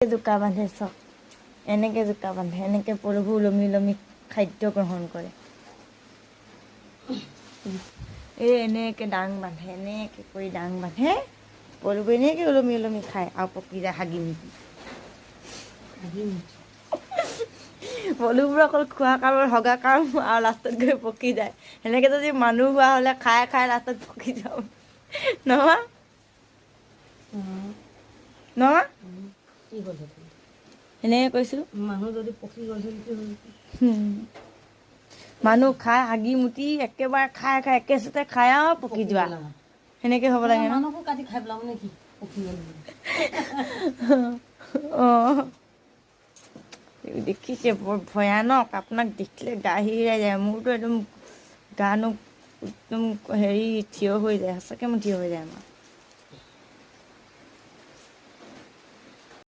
জোকা বান্ধে চক এনেকৈ জোকা বান্ধে এনেকৈ পলুবোৰ ওলমি ওলমি খাদ্য গ্ৰহণ কৰে এই এনেকৈ ডাং বান্ধে এনেকৈ কৰি ডাং বান্ধে পলুবোৰ এনেকৈ ওলমি ওলমি খায় আৰু পকি যায় হাগি মুটি পলুবোৰ অকল খোৱা কাম হগা কাম আৰু লাষ্টত গৈ পকি যায় সেনেকৈ যদি মানুহ হোৱা হ'লে খাই খাই লাষ্টত পকি যাওঁ নহয় নহয় এনেকৈ কৈছোঁ মানুহ যদি পকি গৈছিল মানুহ খাই হাগি মুটি একেবাৰে খাই খাই একেচতে খাই আৰু পকি যোৱা সেনেকৈ হ'ব লাগে ন মানুহকো কাটি খাই পেলাব নেকি পকি গ'ল অঁ দেখিছে বৰ ভয়ানক আপোনাক দেখিলে গা হিৰাই যায় মোৰতো একদম গানো একদম হেৰি থিয় হৈ যায় সঁচাকৈ মোৰ থিয় হৈ যায় আমাৰ